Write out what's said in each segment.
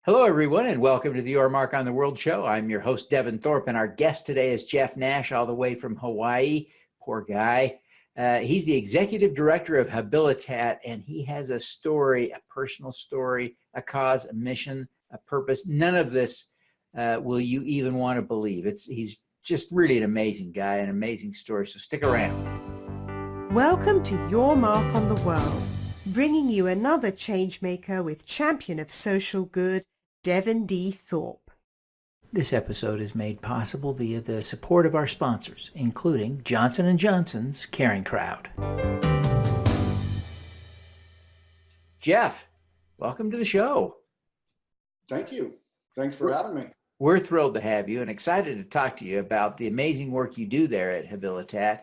Hello, everyone, and welcome to the Your Mark on the World show. I'm your host, Devin Thorpe, and our guest today is Jeff Nash, all the way from Hawaii. Poor guy. He's the executive director of Habilitat, and he has a story, a personal story, a cause, a mission, a purpose. None of this will you even want to believe. He's just really an amazing guy, an amazing story, so stick around. Welcome to Your Mark on the World, bringing you another change maker with champion of social good, Devin D. Thorpe. This episode is made possible via the support of our sponsors, including Johnson & Johnson's Caring Crowd. Jeff, welcome to the show. Thank you. Thanks for having me. We're thrilled to have you and excited to talk to you about the amazing work you do there at Habilitat.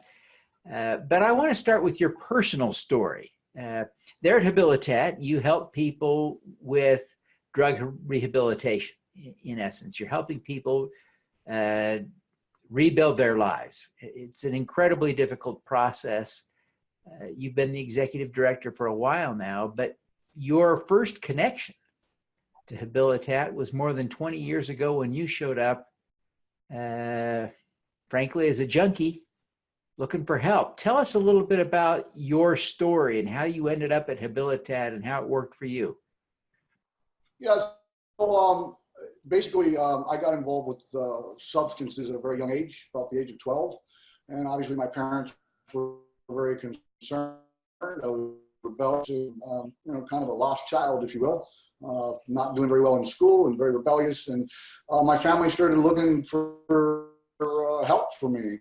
But I want to start with your personal story. There at Habilitat, you help people with drug rehabilitation. In essence, you're helping people rebuild their lives. It's an incredibly difficult process. You've been the executive director for a while now, but your first connection to Habilitat was more than 20 years ago when you showed up, frankly, as a junkie looking for help. Tell us a little bit about your story and how you ended up at Habilitat and how it worked for you. Yes. So basically, I got involved with substances at a very young age, about the age of 12. And obviously my parents were very concerned. I was rebellious, kind of a lost child, if you will, not doing very well in school and very rebellious. And my family started looking for help for me.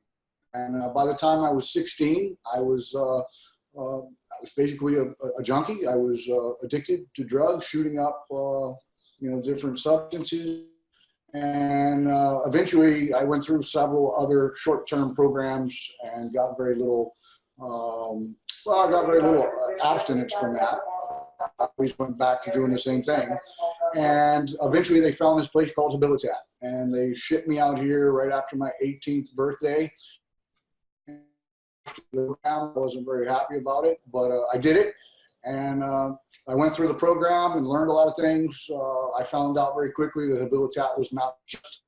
And by the time I was 16, I was basically a junkie. I was addicted to drugs, shooting up, different substances. And eventually I went through several other short-term programs and got very little, abstinence from that. I always went back to doing the same thing. And eventually they found this place called Habilitat. And they shipped me out here right after my 18th birthday. I wasn't very happy about it, but I did it. And I went through the program and learned a lot of things. I found out very quickly that Habilitat was not just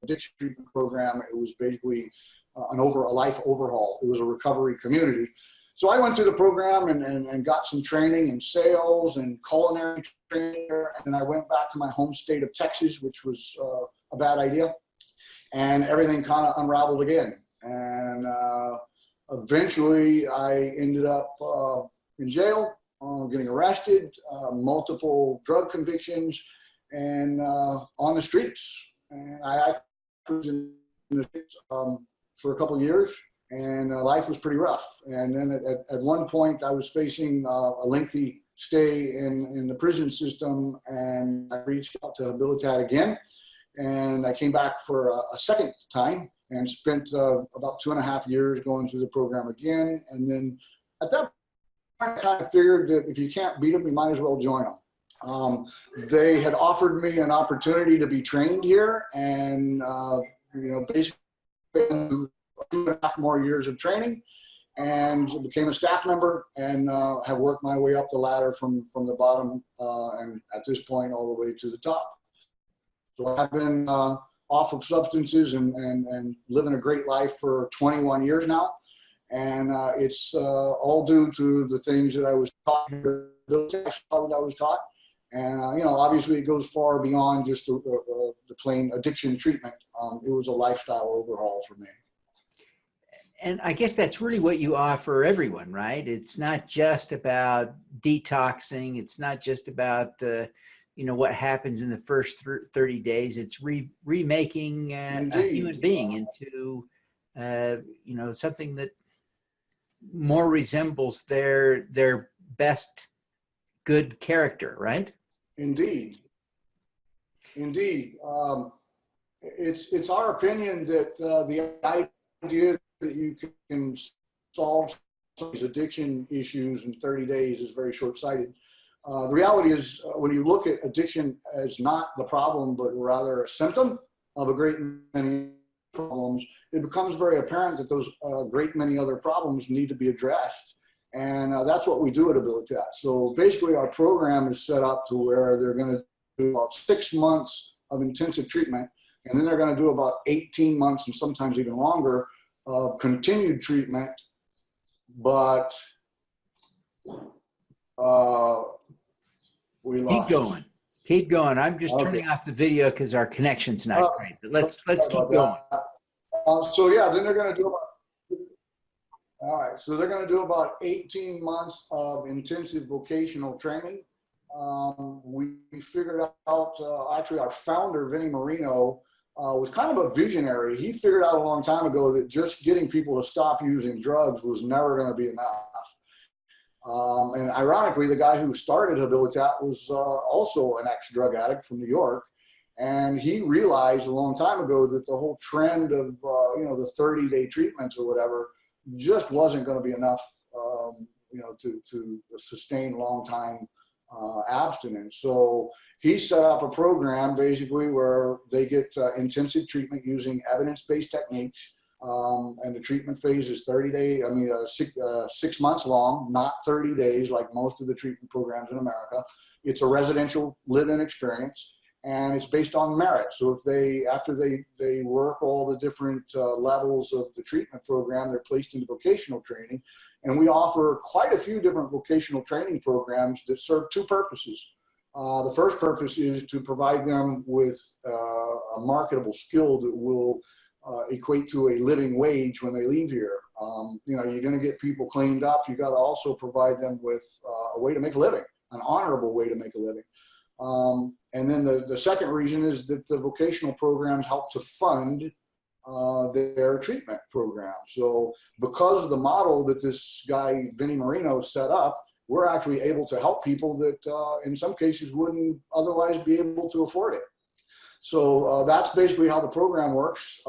an addiction treatment program. It was basically a life overhaul. It was a recovery community. So I went through the program and got some training in sales and culinary training. And I went back to my home state of Texas, which was a bad idea. And everything kind of unraveled again. And eventually I ended up in jail, getting arrested, multiple drug convictions, and on the streets. And I was in the streets for a couple of years, and life was pretty rough. And then at one point I was facing a lengthy stay in the prison system, and I reached out to Habilitat again, and I came back for a second time and spent about 2.5 years going through the program again. And then at that point, I kind of figured that if you can't beat them, you might as well join them. They had offered me an opportunity to be trained here, and basically 2.5 more years of training, and became a staff member, and have worked my way up the ladder from the bottom, and at this point all the way to the top. So I've been off of substances and living a great life for 21 years now. And it's all due to the things that I was taught, that I was taught. And, obviously it goes far beyond just the plain addiction treatment. It was a lifestyle overhaul for me. And I guess that's really what you offer everyone, right? It's not just about detoxing. It's not just about what happens in the first 30 days. It's remaking a human being into, something that more resembles their best good character, right? Indeed. It's our opinion that the idea that you can solve some of these addiction issues in 30 days is very short-sighted. The reality is, when you look at addiction as not the problem, but rather a symptom of a great many problems, it becomes very apparent that those great many other problems need to be addressed. And that's what we do at Habilitat. So basically our program is set up to where they're going to do about 6 months of intensive treatment, and then they're going to do about 18 months and sometimes even longer of continued treatment. But we lost. Keep going. I'm just Okay. turning off the video because our connection's not great. But let's keep going. So yeah, then they're going to do about. All right, so they're going to do about 18 months of intensive vocational training. We figured out, actually our founder, Vinny Marino, was kind of a visionary. He figured out a long time ago that just getting people to stop using drugs was never going to be enough. And ironically, the guy who started Habilitat was also an ex-drug addict from New York. And he realized a long time ago that the whole trend of, the 30-day treatments or whatever just wasn't going to be enough, to sustain long-time abstinence. So he set up a program basically where they get intensive treatment using evidence-based techniques. And the treatment phase is 6 months long, not 30 days like most of the treatment programs in America. It's a residential live-in experience, and it's based on merit. So if after they work all the different levels of the treatment program, they're placed into vocational training. And we offer quite a few different vocational training programs that serve two purposes. The first purpose is to provide them with a marketable skill that will equate to a living wage when they leave here. You're going to get people cleaned up. You got to also provide them with a way to make a living, an honorable way to make a living. And then the second reason is that the vocational programs help to fund their treatment program. So because of the model that this guy, Vinny Marino, set up, we're actually able to help people that in some cases wouldn't otherwise be able to afford it. So that's basically how the program works.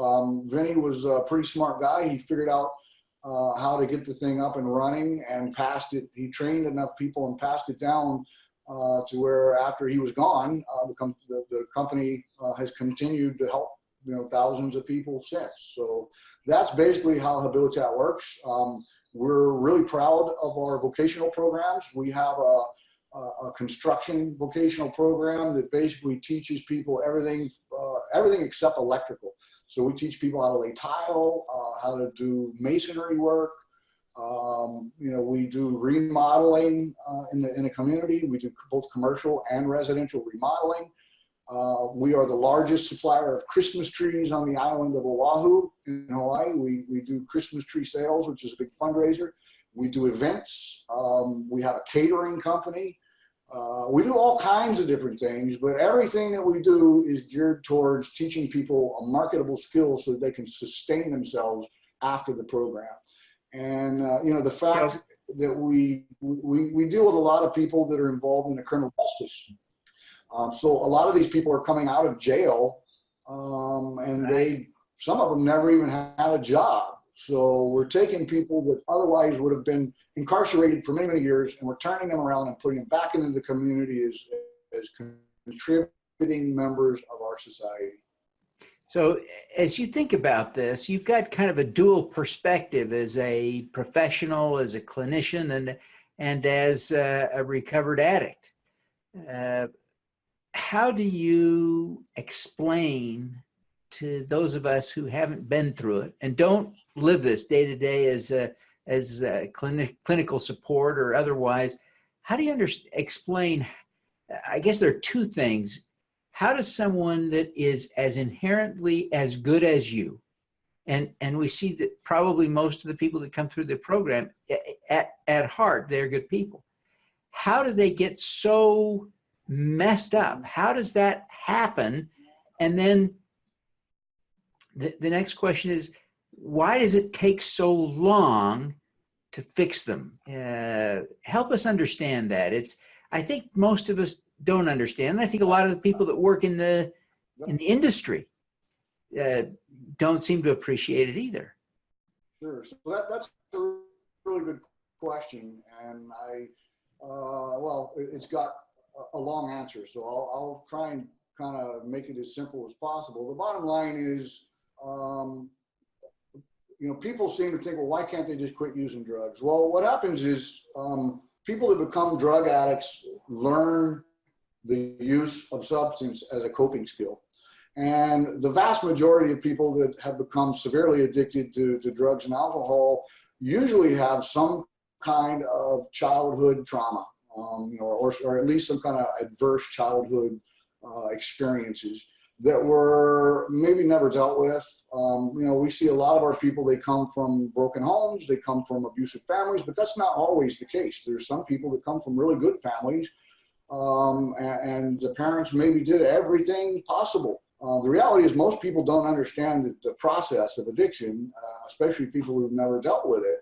Vinny was a pretty smart guy. He figured out how to get the thing up and running and passed it. He trained enough people and passed it down to where after he was gone, the company has continued to help thousands of people since. So that's basically how Habilitat works. We're really proud of our vocational programs. We have a construction vocational program that basically teaches people everything except electrical. So we teach people how to lay tile, how to do masonry work. We do remodeling in the community. We do both commercial and residential remodeling. We are the largest supplier of Christmas trees on the island of Oahu in Hawaii. We do Christmas tree sales, which is a big fundraiser. We do events. We have a catering company. We do all kinds of different things, but everything that we do is geared towards teaching people a marketable skill so that they can sustain themselves after the program. And, the fact that we deal with a lot of people that are involved in the criminal justice. So a lot of these people are coming out of jail, and some of them never even had a job. So we're taking people that otherwise would have been incarcerated for many, many years, and we're turning them around and putting them back into the community as contributing members of our society. So as you think about this, you've got kind of a dual perspective as a professional, as a clinician, and as a recovered addict. How do you explain to those of us who haven't been through it and don't live this day to day as clinical support or otherwise? How do you explain? I guess there are two things. How does someone that is as inherently as good as you, and we see that probably most of the people that come through the program at heart, they're good people. How do they get so messed up? How does that happen? And then the next question is, why does it take so long to fix them? Help us understand that. I think most of us don't understand. And I think a lot of the people that work in the industry don't seem to appreciate it either. Sure. So that's a really good question. And it's got a long answer. So I'll try and kind of make it as simple as possible. The bottom line is, people seem to think, well, why can't they just quit using drugs? Well, what happens is people that become drug addicts learn the use of substance as a coping skill. And the vast majority of people that have become severely addicted to drugs and alcohol usually have some kind of childhood trauma, or at least some kind of adverse childhood experiences that were maybe never dealt with. We see a lot of our people, they come from broken homes, they come from abusive families, but that's not always the case. There's some people that come from really good families, and the parents maybe did everything possible. The reality is most people don't understand the process of addiction, especially people who've never dealt with it.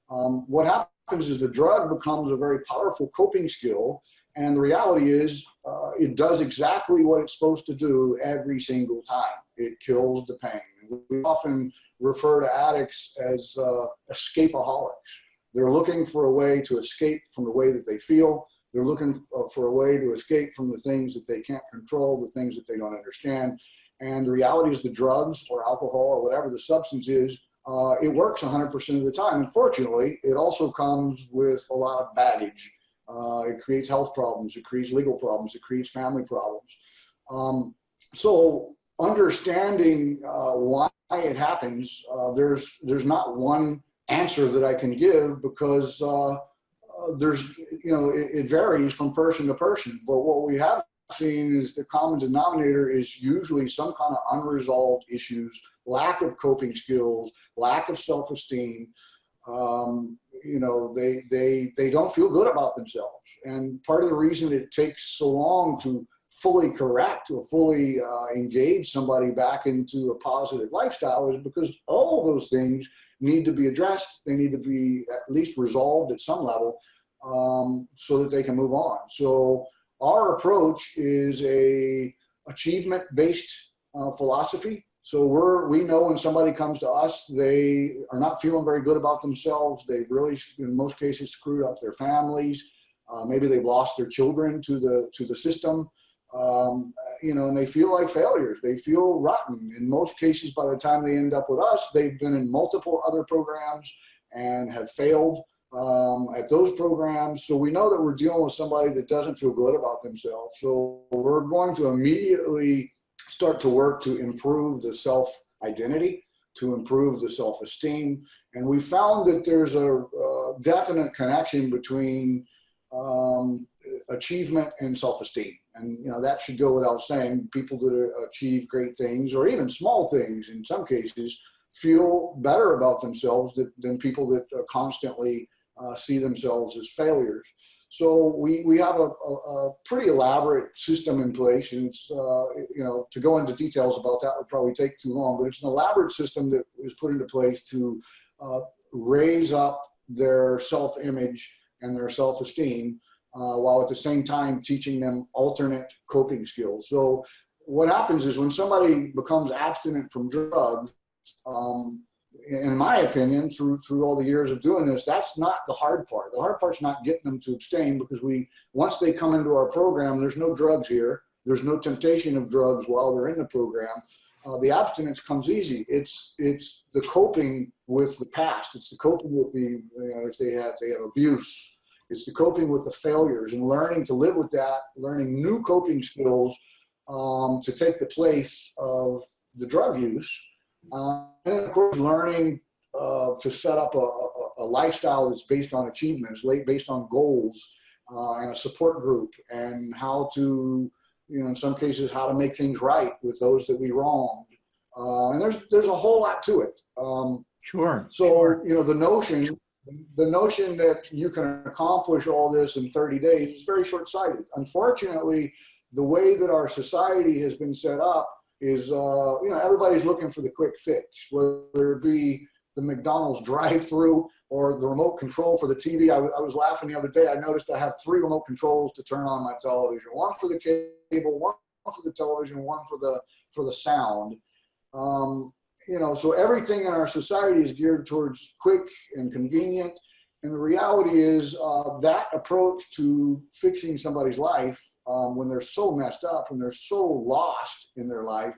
What happens is the drug becomes a very powerful coping skill, and the reality is it does exactly what it's supposed to do every single time. It kills the pain. We often refer to addicts as escapeaholics. They're looking for a way to escape from the way that they feel. They're looking for a way to escape from the things that they can't control, the things that they don't understand. And the reality is the drugs or alcohol or whatever the substance is, it works 100% of the time. Unfortunately, it also comes with a lot of baggage. It creates health problems, it creates legal problems, it creates family problems. So understanding why it happens, there's not one answer that I can give, because it varies from person to person. But what we have seen is the common denominator is usually some kind of unresolved issues, lack of coping skills, lack of self-esteem. They don't feel good about themselves. And part of the reason it takes so long to fully correct or fully engage somebody back into a positive lifestyle is because all of those things need to be addressed. They need to be at least resolved at some level, so that they can move on. So our approach is a achievement-based philosophy. So we know when somebody comes to us, they are not feeling very good about themselves. They've really, in most cases, screwed up their families. Maybe they've lost their children to the system. And they feel like failures. They feel rotten. In most cases, by the time they end up with us, they've been in multiple other programs and have failed at those programs. So we know that we're dealing with somebody that doesn't feel good about themselves. So we're going to immediately start to work to improve the self-identity, to improve the self-esteem. And we found that there's a definite connection between achievement and self-esteem. And that should go without saying. People that achieve great things, or even small things in some cases, feel better about themselves than people that constantly see themselves as failures. So we have a pretty elaborate system in place, and it's, to go into details about that would probably take too long, but it's an elaborate system that is put into place to raise up their self-image and their self-esteem, while at the same time teaching them alternate coping skills. So what happens is when somebody becomes abstinent from drugs, in my opinion, through all the years of doing this, that's not the hard part. The hard part's not getting them to abstain, because once they come into our program, there's no drugs here. There's no temptation of drugs while they're in the program. The abstinence comes easy. It's the coping with the past. It's the coping with if they have abuse. It's the coping with the failures and learning to live with that, learning new coping skills to take the place of the drug use. And of course, learning to set up a lifestyle that's based on achievements, based on goals, and a support group, and how to, in some cases, how to make things right with those that we wronged. And there's a whole lot to it. Sure. So, the notion that you can accomplish all this in 30 days is very short-sighted. Unfortunately, the way that our society has been set up is, everybody's looking for the quick fix, whether it be the McDonald's drive-through or the remote control for the TV. I was laughing the other day. I noticed I have 3 remote controls to turn on my television: one for the cable, one for the television, one for the sound. So everything in our society is geared towards quick and convenient. And the reality is that approach to fixing somebody's life when they're so messed up, when they're so lost in their life,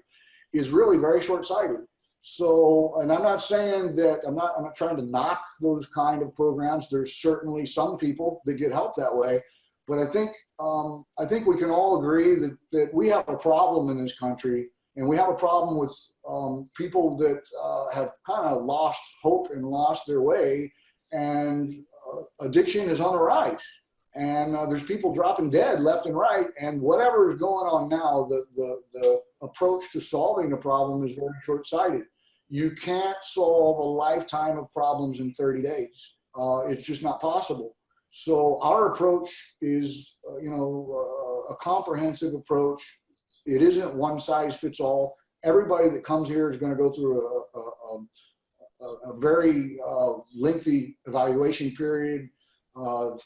is really very short-sighted. So, and I'm not saying that, I'm not trying to knock those kind of programs. There's certainly some people that get help that way. But I think we can all agree that we have a problem in this country, and we have a problem with people that have kind of lost hope and lost their way, and addiction is on the rise. And there's people dropping dead left and right, and whatever is going on now, the approach to solving the problem is very short-sighted. You can't solve a lifetime of problems in 30 days. It's just not possible. So our approach is, a comprehensive approach. It isn't one size fits all. Everybody that comes here is going to go through a very lengthy evaluation period.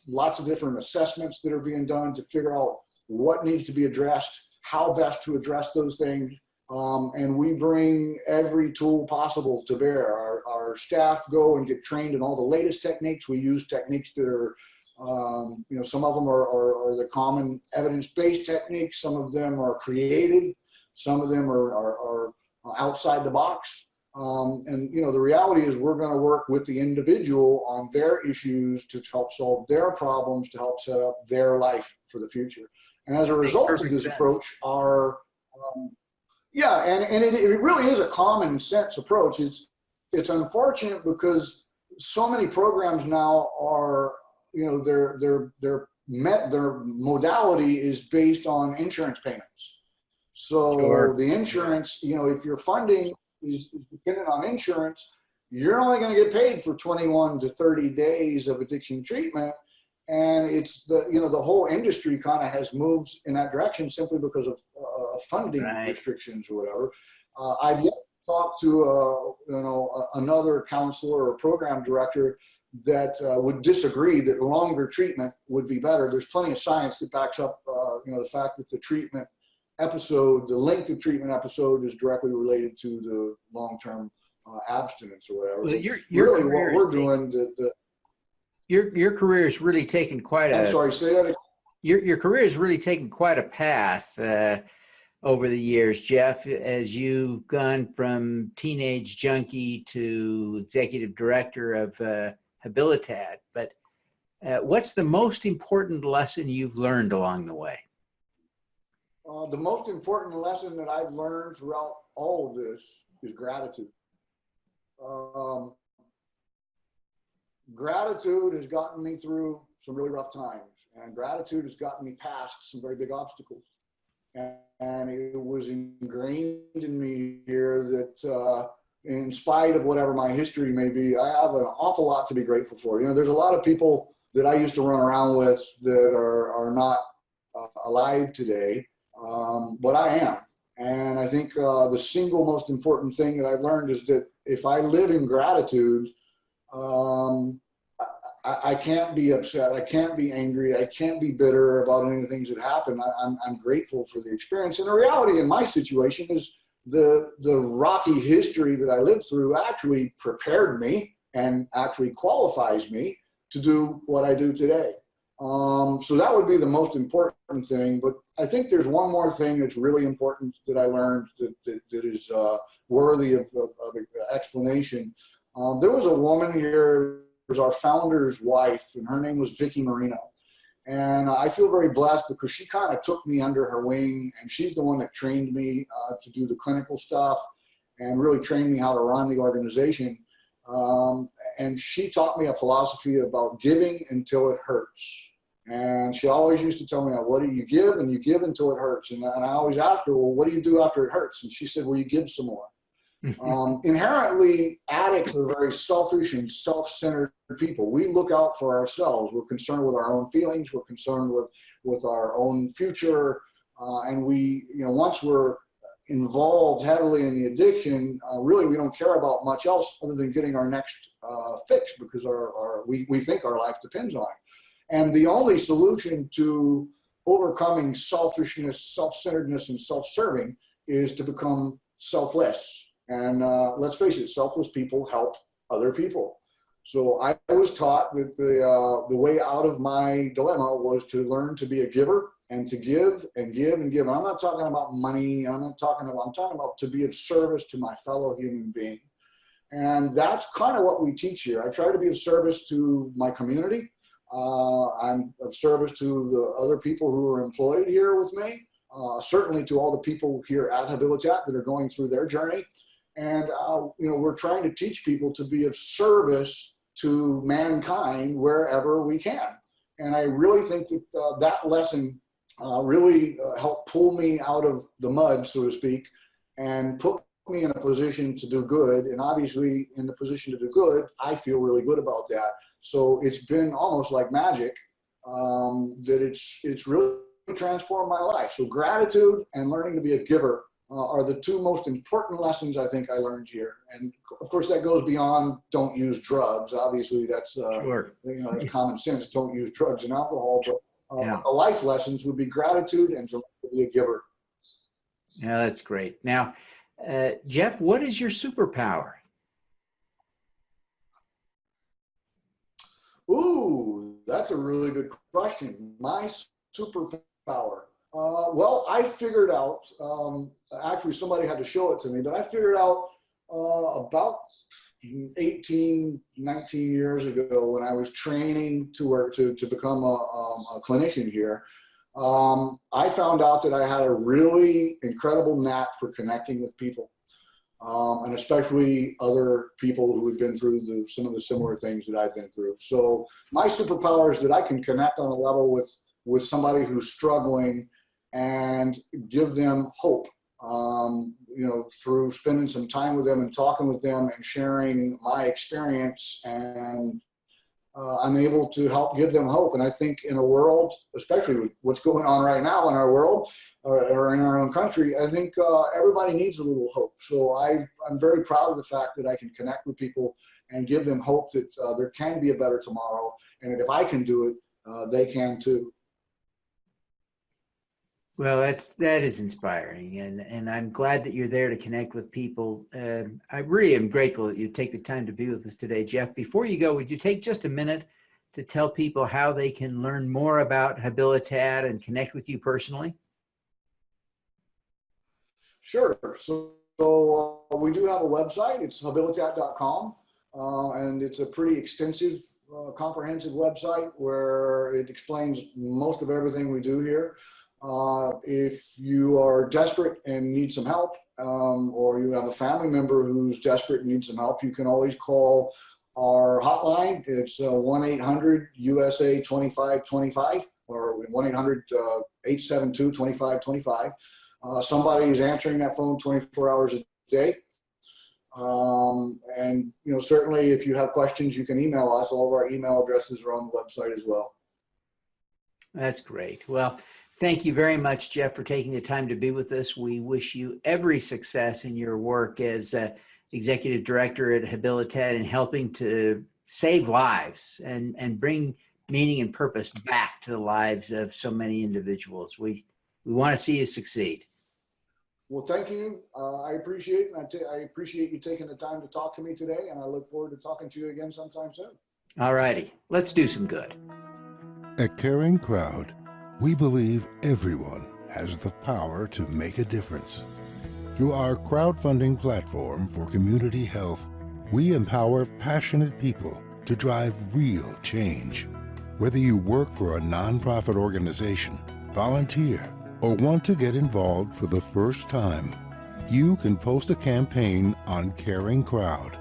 Lots of different assessments that are being done to figure out what needs to be addressed, how best to address those things. And we bring every tool possible to bear. Our staff go and get trained in all the latest techniques. We use techniques that are, some of them are the common evidence-based techniques. Some of them are creative. Some of them are outside the box. And the reality is we're going to work with the individual on their issues to help solve their problems, to help set up their life for the future. And as a result of this approach, it really is a common sense approach. It's unfortunate because so many programs now are, their modality is based on insurance payments. So Sure. The insurance, if your funding is dependent on insurance, you're only going to get paid for 21 to 30 days of addiction treatment. And it's the whole industry kind of has moved in that direction simply because of funding restrictions or whatever. I've yet to talk to another counselor or program director that would disagree that longer treatment would be better. There's plenty of science that backs up the fact that the treatment episode, the length of treatment episode, is directly related to the long-term abstinence or whatever. Well, really, what we're doing, your career has really taken quite I'm sorry, say that again. Your career has really taken quite a path over the years, Jeff, as you've gone from teenage junkie to executive director of Habilitat. But what's the most important lesson you've learned along the way? The most important lesson that I've learned throughout all of this is gratitude. Gratitude has gotten me through some really rough times, and gratitude has gotten me past some very big obstacles. And it was ingrained in me here that in spite of whatever my history may be, I have an awful lot to be grateful for. There's a lot of people that I used to run around with that are not alive today, but I am. And I think the single most important thing that I've learned is that if I live in gratitude, I can't be upset. I can't be angry. I can't be bitter about any of the things that happened. I'm grateful for the experience. And the reality in my situation is the rocky history that I lived through actually prepared me and actually qualifies me to do what I do today. So that would be the most important thing. But I think there's one more thing that's really important that I learned that is worthy of explanation. There was a woman here, was our founder's wife, and her name was Vicky Marino. And I feel very blessed because she kind of took me under her wing, and she's the one that trained me to do the clinical stuff and really trained me how to run the organization. And she taught me a philosophy about giving until it hurts. And she always used to tell me, what do you give? And you give until it hurts. And I always asked her, well, what do you do after it hurts? And she said, well, you give some more. Inherently, addicts are very selfish and self-centered people. We look out for ourselves. We're concerned with our own feelings. We're concerned with our own future. And we, once we're involved heavily in the addiction, really we don't care about much else other than getting our next fix because we think our life depends on it. And the only solution to overcoming selfishness, self-centeredness, and self-serving is to become selfless. And let's face it, selfless people help other people. So I was taught that the way out of my dilemma was to learn to be a giver and to give and give and give. And I'm not talking about money. I'm talking about to be of service to my fellow human being. And that's kind of what we teach here. I try to be of service to my community. I'm of service to the other people who are employed here with me, certainly to all the people here at Habilitat that are going through their journey. And, we're trying to teach people to be of service to mankind wherever we can. And I really think that that lesson really helped pull me out of the mud, so to speak, and put me in a position to do good. And obviously in the position to do good, I feel really good about that. So it's been almost like magic that it's really transformed my life. So gratitude and learning to be a giver are the two most important lessons I think I learned here. And of course that goes beyond don't use drugs. Obviously that's, Sure. that's common sense. Don't use drugs and alcohol, but Yeah. the life lessons would be gratitude and to be a giver. Yeah, that's great. Now, Jeff, what is your superpower? Ooh, that's a really good question. My superpower. Well, I figured out, actually somebody had to show it to me, but I figured out about 18, 19 years ago when I was training to work to become a clinician here. I found out that I had a really incredible knack for connecting with people. And especially other people who had been through some of the similar things that I've been through. So my superpower is that I can connect on a level with somebody who's struggling and give them hope, through spending some time with them and talking with them and sharing my experience. And I'm able to help give them hope. And I think in a world, especially with what's going on right now in our world or in our own country, I think everybody needs a little hope. So I'm very proud of the fact that I can connect with people and give them hope that there can be a better tomorrow. And that if I can do it, they can too. Well, that is inspiring, and I'm glad that you're there to connect with people. I really am grateful that you take the time to be with us today, Jeff. Before you go, would you take just a minute to tell people how they can learn more about Habilitat and connect with you personally? Sure. So we do have a website. It's habilitat.com, and it's a pretty extensive, comprehensive website where it explains most of everything we do here. If you are desperate and need some help, or you have a family member who's desperate and needs some help, you can always call our hotline. It's 1-800-USA-2525 or 1-800-872-2525. Somebody is answering that phone 24 hours a day. And certainly if you have questions, you can email us. All of our email addresses are on the website as well. That's great. Well, thank you very much, Jeff, for taking the time to be with us. We wish you every success in your work as Executive Director at Habilitat in helping to save lives and bring meaning and purpose back to the lives of so many individuals. We want to see you succeed. Well, thank you. I appreciate it. And I appreciate you taking the time to talk to me today, and I look forward to talking to you again sometime soon. All righty. Let's do some good. At Caring Crowd, we believe everyone has the power to make a difference. Through our crowdfunding platform for community health, we empower passionate people to drive real change. Whether you work for a nonprofit organization, volunteer, or want to get involved for the first time, you can post a campaign on Caring Crowd.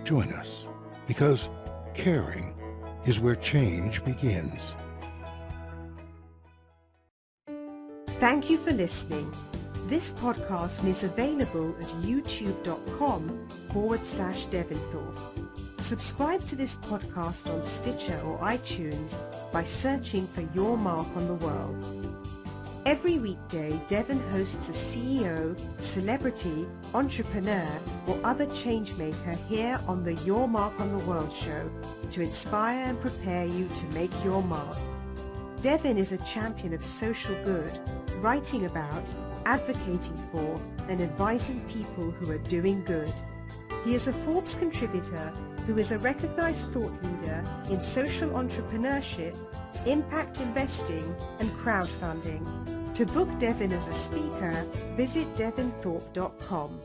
Join us, because caring is where change begins. Thank you for listening. This podcast is available at youtube.com/Devin Thorpe. Subscribe to this podcast on Stitcher or iTunes by searching for Your Mark on the World. Every weekday, Devin hosts a CEO, celebrity, entrepreneur, or other changemaker here on the Your Mark on the World show to inspire and prepare you to make your mark. Devin is a champion of social good, writing about, advocating for, and advising people who are doing good. He is a Forbes contributor who is a recognized thought leader in social entrepreneurship, impact investing, and crowdfunding. To book Devin as a speaker, visit devinthorpe.com.